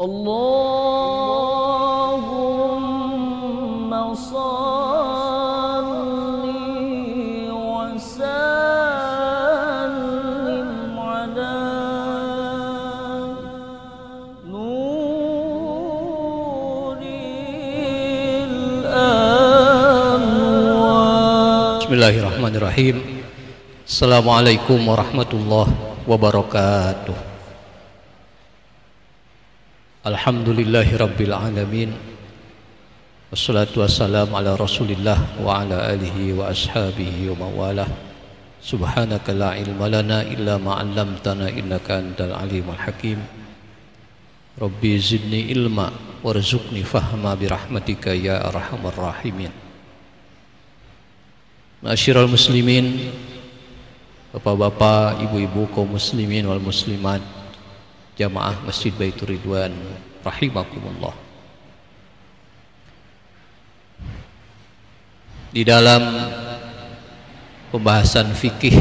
Allahumma salli wa sallim ala nuril anwar. Bismillahirrahmanirrahim. Assalamualaikum warahmatullahi wabarakatuh. Alhamdulillahi rabbil alamin. Wassalatu wassalamu ala rasulillah wa ala alihi wa ashabihi wa mawalah. Subhanaka la ilma lana illa ma 'allamtana innaka antal alimul hakim. Rabbi zidni ilma warzuqni fahma birahmatika ya arhamar rahimin. Ma'asyiral muslimin, bapak-bapak, ibu-ibu kaum muslimin wal muslimat, jamaah Masjid Baitur Ridwan rahimakumullah. Di dalam pembahasan fikih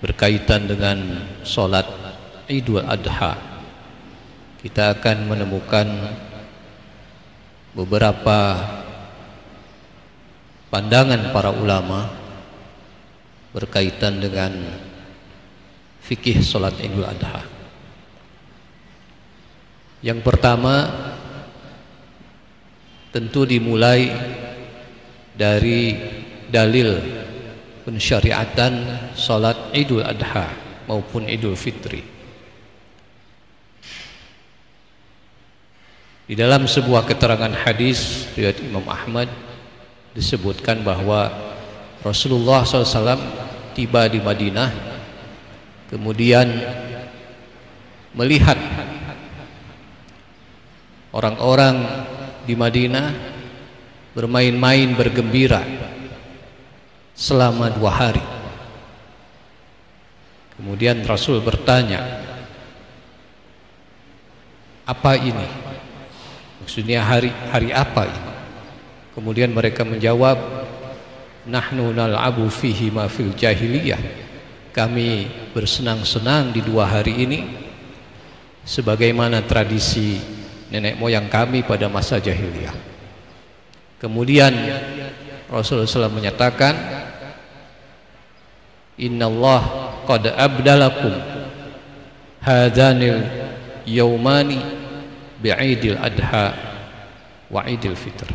berkaitan dengan sholat Idul Adha, kita akan menemukan beberapa pandangan para ulama berkaitan dengan fikih sholat Idul Adha. Yang pertama tentu dimulai dari dalil pensyariatan sholat Idul Adha maupun Idul Fitri. Di dalam sebuah keterangan hadis riwayat Imam Ahmad disebutkan bahwa Rasulullah SAW tiba di Madinah, kemudian melihat orang-orang di Madinah bermain-main bergembira selama 2 hari. Kemudian Rasul bertanya, apa ini? Maksudnya hari apa ini? Kemudian mereka menjawab, nahnu nal'abu fihi ma fil jahiliyah. Kami bersenang-senang di 2 hari ini sebagaimana tradisi nenek moyang kami pada masa jahiliyah. Kemudian Rasulullah SAW menyatakan, Innallah qad abdalakum hadhanil yaumani bi'idil adha wa idil fitr.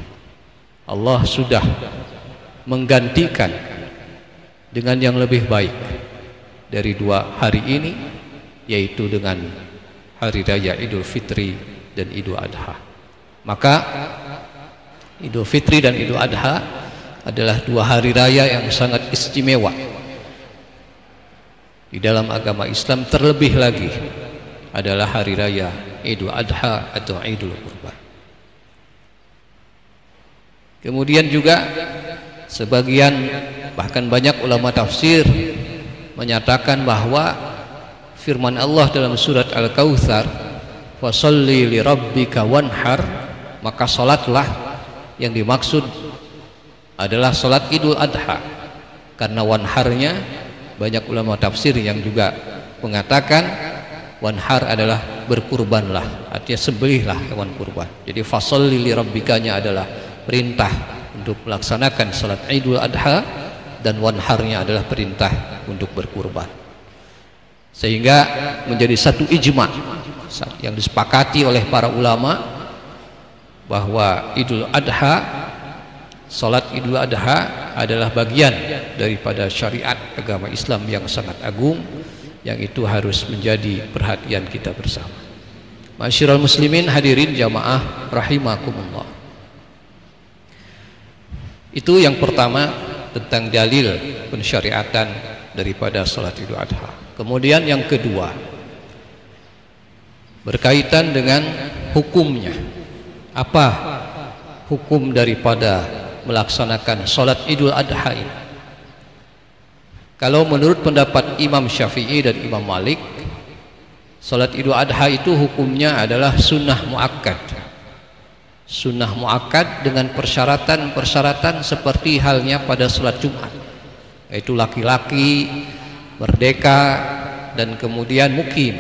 Allah sudah menggantikan dengan yang lebih baik dari 2 hari ini, yaitu dengan hari raya Idul Fitri dan Idul Adha. Maka Idul Fitri dan Idul Adha adalah 2 hari raya yang sangat istimewa di dalam agama Islam. Terlebih lagi adalah hari raya Idul Adha atau Idul Kurban. Kemudian juga sebagian, bahkan banyak ulama tafsir menyatakan bahwa firman Allah dalam surat Al-Kautsar, fasalli li rabbika wanhar, maka salatlah, yang dimaksud adalah salat Idul Adha. Karena wanharnya, banyak ulama tafsir yang juga mengatakan wanhar adalah berkurbanlah, artinya sembelihlah hewan kurban. Jadi fasalli li rabbikanya adalah perintah untuk melaksanakan salat Idul Adha, dan wanharnya adalah perintah untuk berkurban. Sehingga menjadi satu ijma yang disepakati oleh para ulama bahwa Idul Adha, salat Idul Adha adalah bagian daripada syariat agama Islam yang sangat agung, yang itu harus menjadi perhatian kita bersama. Ma'asyiral muslimin, hadirin jamaah rahimakumullah. Itu yang pertama tentang dalil pensyariatan daripada salat Idul Adha. Kemudian yang kedua berkaitan dengan hukumnya. Apa hukum daripada melaksanakan salat Idul Adha ini? Kalau menurut pendapat Imam Syafi'i dan Imam Malik, salat Idul Adha itu hukumnya adalah sunnah muakkad. Sunnah muakkad dengan persyaratan-persyaratan seperti halnya pada salat Jumat, yaitu laki-laki, merdeka, dan kemudian mukim.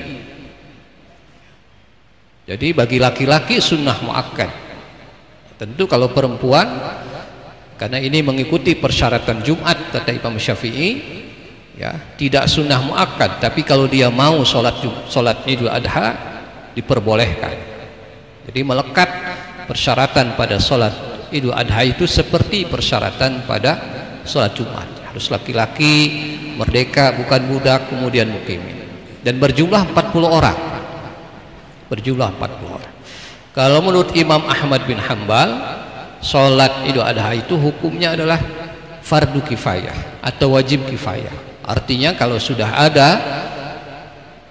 Jadi bagi laki-laki sunnah muakkad. Tentu kalau perempuan, karena ini mengikuti persyaratan Jumat kata Imam Syafi'i, ya, tidak sunnah muakkad, tapi kalau dia mau sholat Idul Adha diperbolehkan. Jadi melekat persyaratan pada sholat Idul Adha itu seperti persyaratan pada sholat Jumat. Harus laki-laki, merdeka, bukan budak, kemudian mukimin, dan berjumlah 40 orang. Berjumlah 40 orang. Kalau menurut Imam Ahmad bin Hanbal, sholat Idul Adha itu hukumnya adalah fardu kifayah atau wajib kifayah. Artinya kalau sudah ada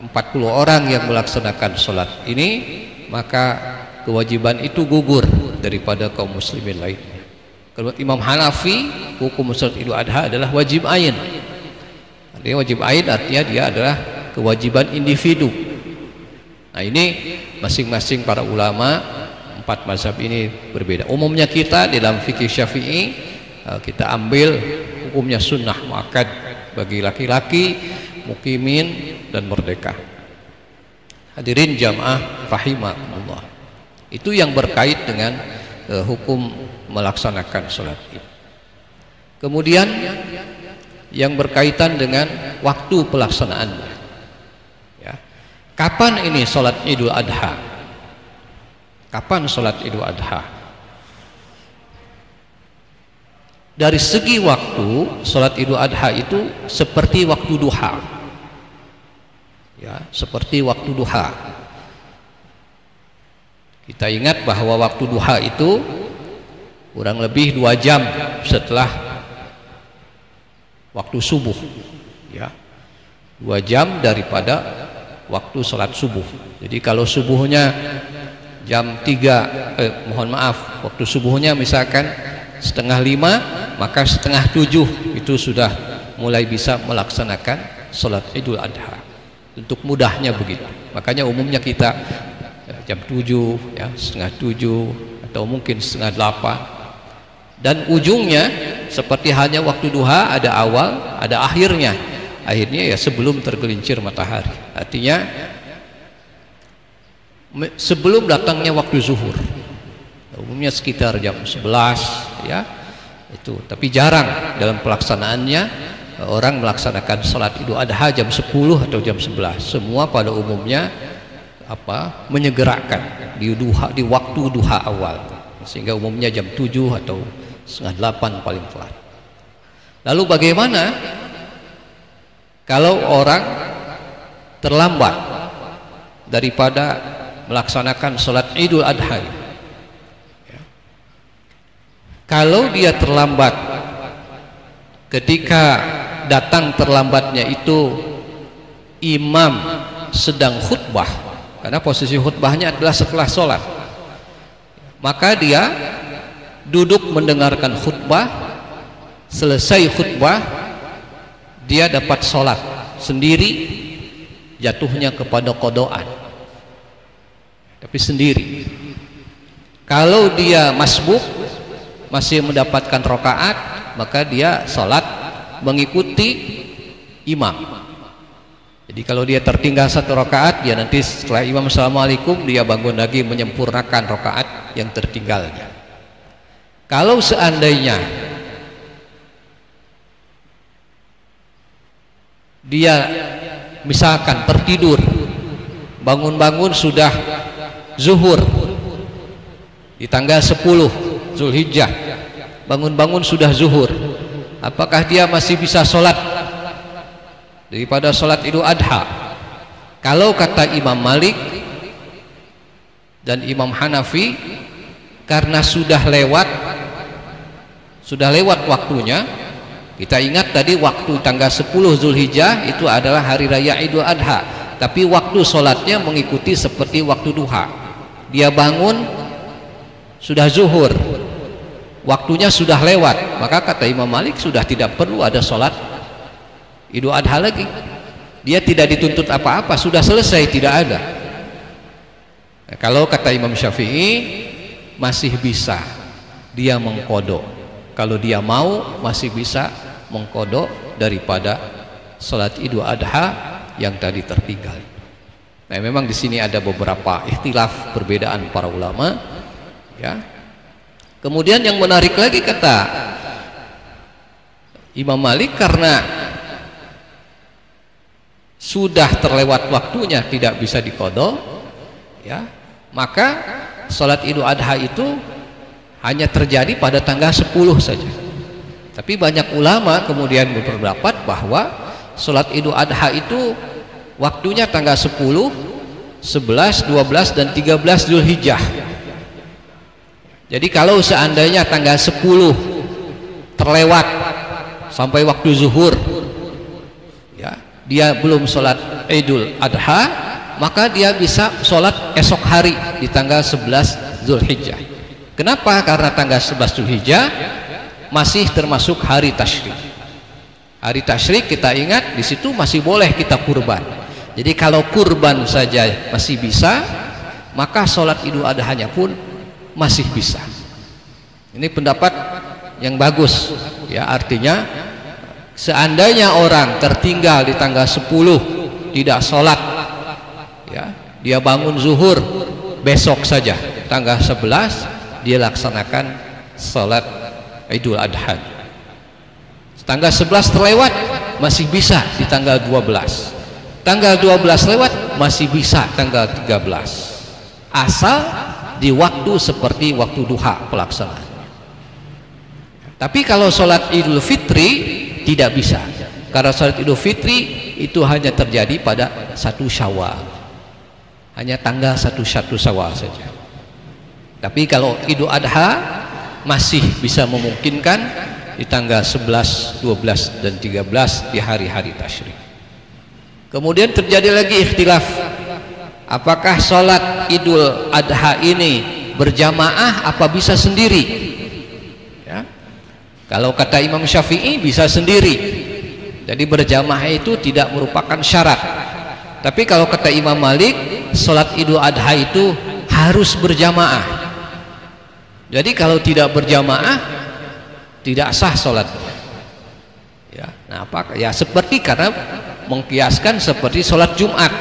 40 orang yang melaksanakan sholat ini, maka kewajiban itu gugur daripada kaum muslimin lainnya. Kalau Imam Hanafi, hukum sholat Idul Adha adalah wajib ain. Artinya wajib ain artinya dia adalah kewajiban individu. Nah, ini masing-masing para ulama empat mazhab ini berbeda. Umumnya kita di dalam fikih Syafi'i kita ambil hukumnya sunnah muakkad bagi laki-laki, mukimin dan merdeka. Hadirin jamaah rahimakumullah. Itu yang berkait dengan hukum melaksanakan sholat Id. Kemudian yang berkaitan dengan waktu pelaksanaannya. Ya. Kapan ini sholat Idul Adha? Kapan sholat Idul Adha? Dari segi waktu, sholat Idul Adha itu seperti waktu duha, ya, seperti waktu duha. Kita ingat bahwa waktu duha itu kurang lebih 2 jam setelah waktu subuh, ya, 2 jam daripada waktu sholat subuh. Jadi kalau subuhnya jam 3, mohon maaf, waktu subuhnya misalkan 4:30, maka 6:30 itu sudah mulai bisa melaksanakan sholat Idul Adha. Untuk mudahnya begitu. Makanya umumnya kita jam 7, ya, 6:30 atau mungkin 7:30. Dan ujungnya seperti halnya waktu duha, ada awal, ada akhirnya. Akhirnya ya sebelum tergelincir matahari. Artinya sebelum datangnya waktu zuhur. Umumnya sekitar jam 11, ya. Itu, tapi jarang dalam pelaksanaannya orang melaksanakan salat Idul Adha jam 10 atau jam 11. Semua pada umumnya menyegerakan di waktu duha awal, sehingga umumnya jam 7 atau 7:30 paling telat. Lalu bagaimana kalau orang terlambat daripada melaksanakan sholat Idul Adha? Ya. Kalau dia terlambat ketika datang terlambatnya itu imam sedang khutbah, karena posisi khutbahnya adalah setelah sholat, maka dia duduk mendengarkan khutbah. Selesai khutbah dia dapat sholat sendiri, jatuhnya kepada qadaan, tapi sendiri. Kalau dia masbuk, masih mendapatkan rakaat, maka dia sholat mengikuti imam. Jadi kalau dia tertinggal 1 rakaat, dia nanti setelah imam assalamualaikum, dia bangun lagi menyempurnakan rakaat yang tertinggalnya. Kalau seandainya dia misalkan tertidur, bangun-bangun sudah zuhur di tanggal 10 Zulhijjah, bangun-bangun sudah zuhur, apakah dia masih bisa sholat daripada sholat Idul Adha? Kalau kata Imam Malik dan Imam Hanafi, karena sudah lewat waktunya. Kita ingat tadi waktu tanggal 10 Zulhijjah itu adalah hari raya Idul Adha, tapi waktu sholatnya mengikuti seperti waktu duha. Dia bangun sudah zuhur, waktunya sudah lewat, maka kata Imam Malik sudah tidak perlu ada sholat Idul Adha lagi. Dia tidak dituntut apa-apa, sudah selesai, tidak ada. Nah, kalau kata Imam Syafi'i masih bisa dia mengqadha. Kalau dia mau masih bisa mengqadha daripada salat Idul Adha yang tadi tertinggal. Nah, memang di sini ada beberapa ikhtilaf perbedaan para ulama, ya. Kemudian yang menarik lagi kata Imam Malik, karena sudah terlewat waktunya tidak bisa diqadha, ya, maka salat Idul Adha itu hanya terjadi pada tanggal 10 saja. Tapi banyak ulama kemudian berpendapat bahwa salat Idul Adha itu waktunya tanggal 10, 11, 12 dan 13 Zulhijjah. Jadi kalau seandainya tanggal 10 terlewat sampai waktu zuhur, ya, dia belum sholat Idul Adha, maka dia bisa sholat esok hari di tanggal 11 Zulhijjah. Kenapa? Karena tanggal 11 Zulhijjah masih termasuk hari tasyrik. Hari tasyrik kita ingat di situ masih boleh kita kurban. Jadi kalau kurban saja masih bisa, maka sholat Idul Adhanya pun masih bisa. Ini pendapat yang bagus, ya, artinya seandainya orang tertinggal di tanggal 10 tidak sholat, ya, dia bangun zuhur besok saja tanggal 11 dia laksanakan sholat Idul Adha. Tanggal 11 terlewat masih bisa di tanggal 12, tanggal 12 lewat masih bisa tanggal 13, asal di waktu seperti waktu duha pelaksanaan. Tapi kalau sholat Idul Fitri tidak bisa, karena sholat Idul Fitri itu hanya terjadi pada 1 Syawal, hanya tanggal 1 Syawal saja. Tapi kalau Idul Adha masih bisa memungkinkan di tanggal 11, 12 dan 13 di hari-hari tasyrik. Kemudian terjadi lagi ikhtilaf, apakah sholat Idul Adha ini berjamaah apa bisa sendiri, ya? Kalau kata Imam Syafi'i bisa sendiri, jadi berjamaah itu tidak merupakan syarat. Tapi kalau kata Imam Malik, sholat Idul Adha itu harus berjamaah. Jadi kalau tidak berjamaah tidak sah sholatnya, ya. Nah, apa ya, seperti karena mengkiaskan seperti sholat Jumat.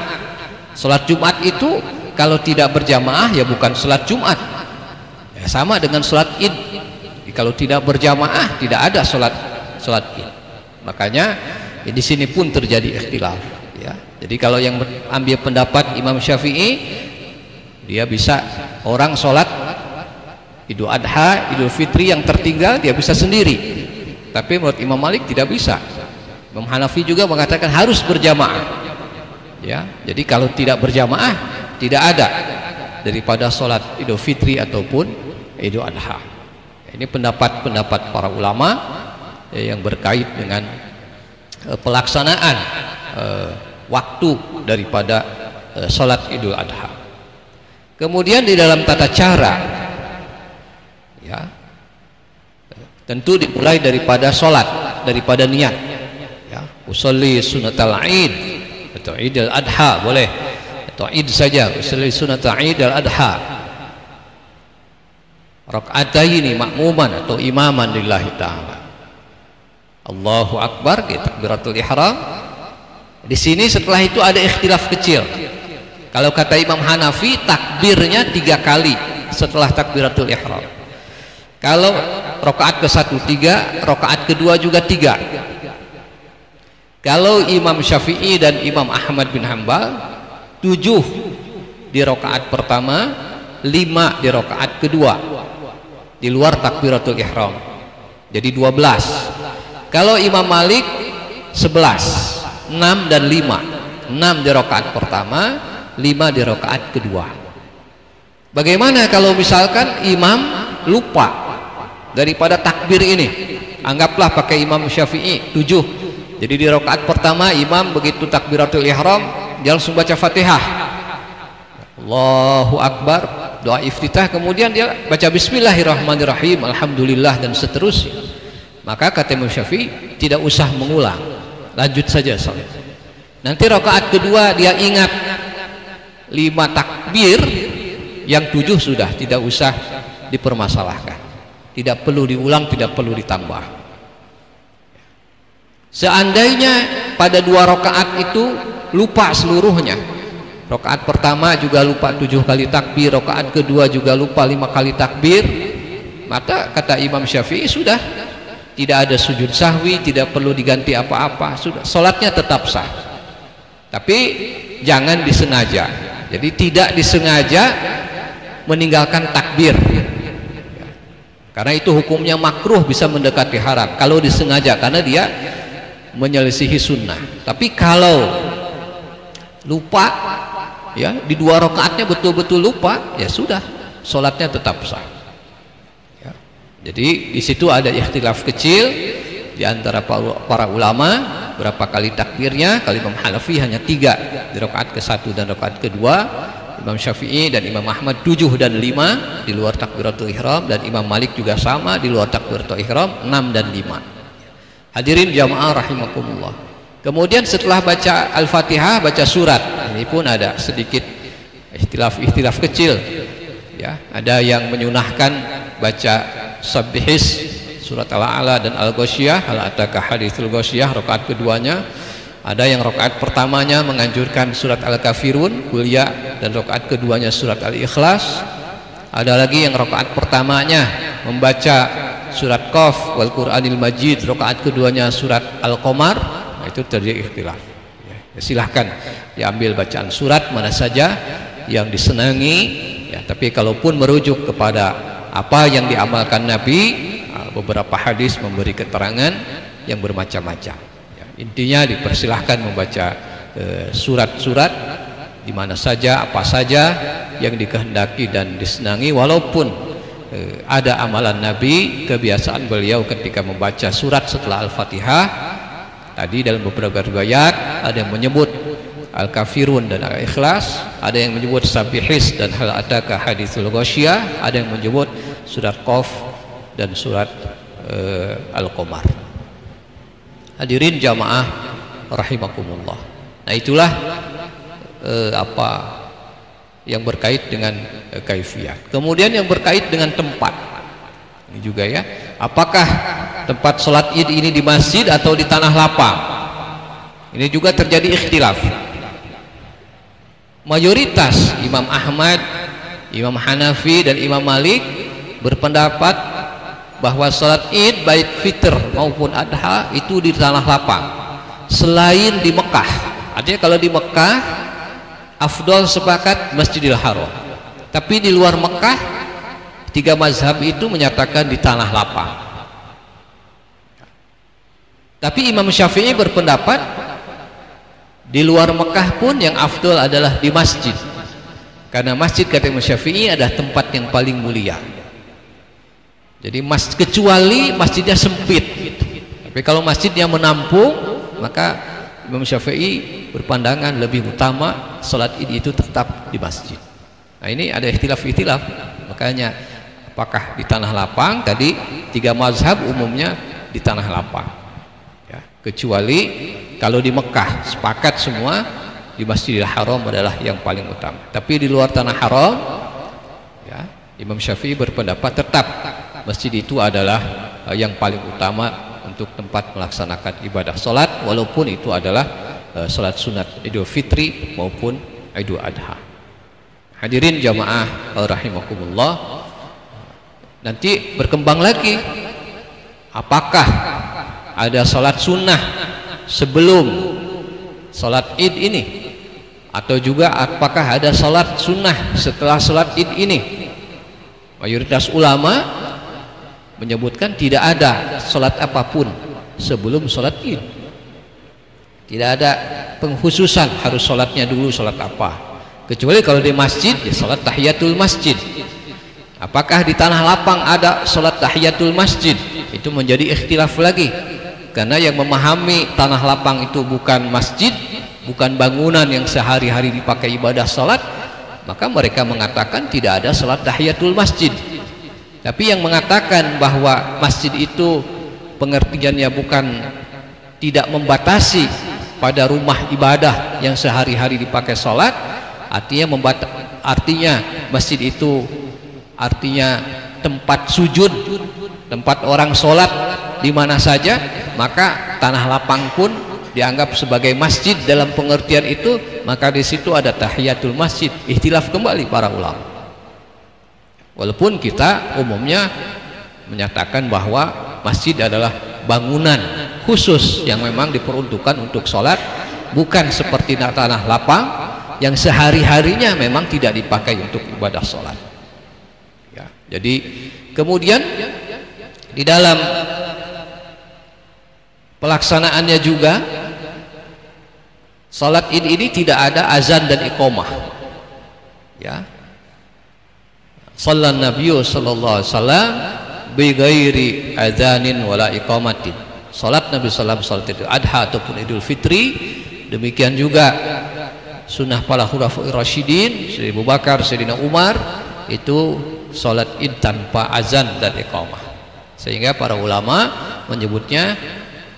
Sholat Jumat itu kalau tidak berjamaah ya bukan sholat Jumat, ya, sama dengan sholat Id. Kalau tidak berjamaah tidak ada sholat Id. Makanya ya, di sini pun terjadi ikhtilaf, ya. Jadi kalau yang ambil pendapat Imam Syafi'i, dia bisa orang sholat Idul Adha, Idul Fitri yang tertinggal dia bisa sendiri. Tapi menurut Imam Malik tidak bisa. Imam Hanafi juga mengatakan harus berjamaah, ya. Jadi kalau tidak berjamaah tidak ada daripada sholat Idul Fitri ataupun Idul Adha. Ini pendapat-pendapat para ulama yang berkait dengan pelaksanaan waktu daripada sholat Idul Adha. Kemudian di dalam tata cara, ya, tentu dimulai daripada sholat, daripada niat, ya. Usolli sunatal Id atau Idul Adha boleh, atau Id saja, usolli sunatal Idul Adha, rakaataini makmuman atau imaman lillahi ta'ala, Allahu Akbar, takbiratul ihram. Di sini setelah itu ada ikhtilaf kecil. Kalau kata Imam Hanafi takbirnya 3 kali setelah takbiratul ihram. Kalau rakaat ke-1 3, rakaat kedua juga 3. Kalau Imam Syafi'i dan Imam Ahmad bin Hanbal 7 di rakaat pertama, 5 di rakaat kedua di luar takbiratul ihram, jadi 12. Kalau Imam Malik 11, 6 dan 5, 6 di rakaat pertama, 5 di rakaat kedua. Bagaimana kalau misalkan imam lupa daripada takbir ini? Anggaplah pakai Imam Syafi'i 7, jadi di rakaat pertama imam begitu takbiratul ihram dia langsung baca Fatihah, Allahu Akbar, doa iftitah, kemudian dia baca Bismillahirrahmanirrahim, Alhamdulillah dan seterusnya. Maka kata Imam Syafi'i tidak usah mengulang, lanjut saja salat. Nanti rakaat kedua dia ingat 5 takbir, yang 7 sudah tidak usah dipermasalahkan, tidak perlu diulang, tidak perlu ditambah. Seandainya pada 2 rakaat itu lupa seluruhnya, Rakaat pertama juga lupa 7 kali takbir, rakaat kedua juga lupa 5 kali takbir, maka kata Imam Syafi'i sudah tidak ada sujud sahwi, tidak perlu diganti apa-apa, sudah salatnya tetap sah. Tapi jangan disengaja. Jadi tidak disengaja meninggalkan takbir. Karena itu hukumnya makruh, bisa mendekati haram kalau disengaja, karena dia menyelisihi sunnah. Tapi kalau lupa, ya di 2 rakaatnya betul-betul lupa, ya sudah, sholatnya tetap sah. Ya. Jadi di situ ada ikhtilaf kecil di antara para ulama berapa kali takbirnya. Kalau Imam Hanafi hanya 3 di rakaat ke-1 dan rakaat kedua. Imam Syafi'i dan Imam Ahmad 7 dan 5 di luar takbiratul ihram, dan Imam Malik juga sama di luar takbiratul ihram 6 dan 5. Hadirin jamaah rahimakumullah. Kemudian setelah baca Al-Fatihah baca surat. Ini pun ada sedikit ikhtilaf kecil. Ya, ada yang menyunahkan baca Sabbihis, surat Al-A'la dan Al-Ghasyiyah, hal ataka haditsul Ghasyiyah rakaat keduanya. Ada yang rakaat pertamanya menganjurkan surat Al-Kafirun, Qul-Ya, dan rakaat keduanya surat Al-Ikhlas. Ada lagi yang rakaat pertamanya membaca surat Qaf wal Qur'anil Majid, rakaat keduanya surat Al-Qamar. Nah, itu terjadi ikhtilaf. Ya, silahkan diambil bacaan surat mana saja yang disenangi. Ya, tapi kalaupun merujuk kepada apa yang diamalkan Nabi, beberapa hadis memberi keterangan yang bermacam-macam. Intinya dipersilahkan membaca surat-surat di mana saja, apa saja yang dikehendaki dan disenangi, walaupun ada amalan Nabi, kebiasaan beliau ketika membaca surat setelah Al-Fatihah. Tadi dalam beberapa riwayat ada yang menyebut Al-Kafirun dan Al-Ikhlas, ada yang menyebut Sabbihis dan hal ataka haditsul Ghasyiyah, ada yang menyebut surat Qaf dan surat Al-Qamar. Hadirin jamaah rahimakumullah. Nah, itulah apa yang berkait dengan kaifiyat. Kemudian yang berkait dengan tempat. Ini juga ya. Apakah tempat sholat Id ini di masjid atau di tanah lapang? Ini juga terjadi ikhtilaf. Mayoritas Imam Ahmad, Imam Hanafi dan Imam Malik berpendapat bahwa sholat Id baik fitr maupun adha itu di tanah lapang selain di Mekah. Artinya kalau di Mekah afdol sepakat Masjidil Haram, tapi di luar Mekah 3 mazhab itu menyatakan di tanah lapang. Tapi Imam Syafi'i berpendapat di luar Mekah pun yang afdol adalah di masjid, karena masjid kata Imam Syafi'i adalah tempat yang paling mulia. Jadi kecuali masjidnya sempit. Tapi kalau masjidnya menampung, maka Imam Syafi'i berpandangan lebih utama sholat Id itu tetap di masjid. Nah, ini ada ikhtilaf. Makanya apakah di tanah lapang? Tadi 3 mazhab umumnya di tanah lapang. Ya, kecuali kalau di Mekah sepakat semua di Masjidil Haram adalah yang paling utama. Tapi di luar tanah haram, ya, Imam Syafi'i berpendapat tetap masjid itu adalah yang paling utama untuk tempat melaksanakan ibadah sholat, walaupun itu adalah sholat sunat Idul Fitri maupun Idul Adha. Hadirin jamaah rahimakumullah. Nanti berkembang lagi, apakah ada sholat sunnah sebelum sholat Id ini, atau juga apakah ada sholat sunnah setelah sholat Id ini? Mayoritas ulama menyebutkan tidak ada sholat apapun sebelum sholat Id. Tidak ada pengkhususan harus sholatnya dulu sholat apa, kecuali kalau di masjid ya sholat tahiyatul masjid. Apakah di tanah lapang ada sholat tahiyatul masjid? Itu menjadi ikhtilaf lagi, karena yang memahami tanah lapang itu bukan masjid, bukan bangunan yang sehari-hari dipakai ibadah sholat, maka mereka mengatakan tidak ada sholat tahiyatul masjid. Tapi yang mengatakan bahwa masjid itu pengertiannya bukan tidak membatasi pada rumah ibadah yang sehari-hari dipakai sholat, artinya masjid itu artinya tempat sujud, tempat orang sholat di mana saja, maka tanah lapang pun dianggap sebagai masjid dalam pengertian itu, maka di situ ada tahiyatul masjid. Ikhtilaf kembali para ulama. Walaupun kita umumnya menyatakan bahwa masjid adalah bangunan khusus yang memang diperuntukkan untuk sholat, bukan seperti tanah lapang yang sehari-harinya memang tidak dipakai untuk ibadah sholat ya. Jadi kemudian di dalam pelaksanaannya juga sholat ini tidak ada azan dan iqamah ya. Shallan nabiyyu sallallahu alaihi wasallam bi ghairi adzanin wala iqamatin. Salat Nabi sallallahu alaihi wasallam Idul Adha ataupun Idul Fitri, demikian juga sunnah para khulafaur rasyidin Sayyidina Abu Bakar, Sayyidina Umar, itu salat Id tanpa azan dan iqamah. Sehingga para ulama menyebutnya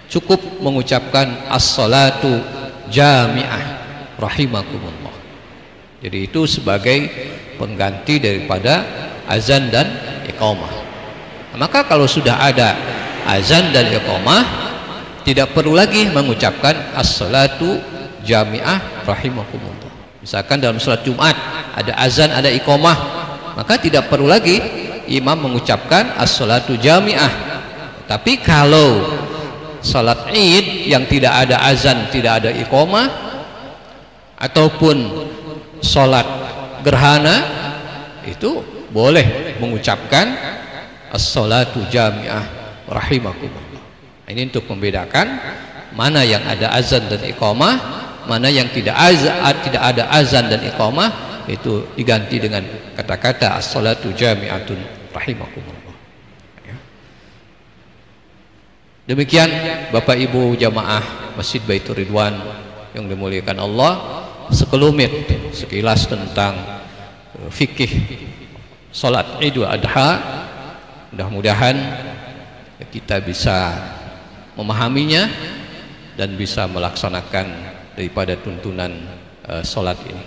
cukup mengucapkan as-salatu jami'ah rahimakumullah. Jadi itu sebagai pengganti daripada azan dan iqamah. Maka kalau sudah ada azan dan iqamah, tidak perlu lagi mengucapkan as-salatu jami'ah rahimakumullah. Misalkan dalam salat Jumat ada azan, ada iqamah, maka tidak perlu lagi imam mengucapkan as-salatu jami'ah. Tapi kalau salat Id yang tidak ada azan, tidak ada iqamah, ataupun salat gerhana, itu boleh mengucapkan as-salatu jami'ah rahimakumullah. Ini untuk membedakan mana yang ada azan dan iqamah, mana yang tidak ada azan dan iqamah, itu diganti dengan kata-kata as-salatu jami'atun rahimakumullah ya. Demikian Bapak Ibu jamaah Masjid Baitur Ridwan yang dimuliakan Allah, sekelumit sekilas tentang fikih salat Idul Adha. Mudah-mudahan kita bisa memahaminya dan bisa melaksanakan daripada tuntunan salat ini.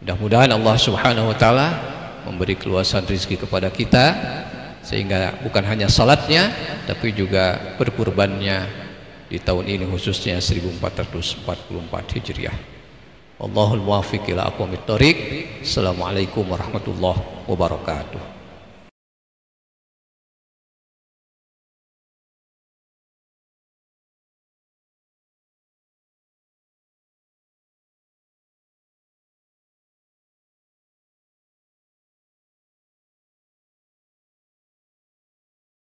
Mudah-mudahan Allah Subhanahu wa taala memberi keluasan rezeki kepada kita, sehingga bukan hanya salatnya tapi juga berkurbannya di tahun ini, khususnya 1444 Hijriah. Wallahul muwaffiq ila aqwamit thoriq. Assalamualaikum warahmatullahi wabarakatuh.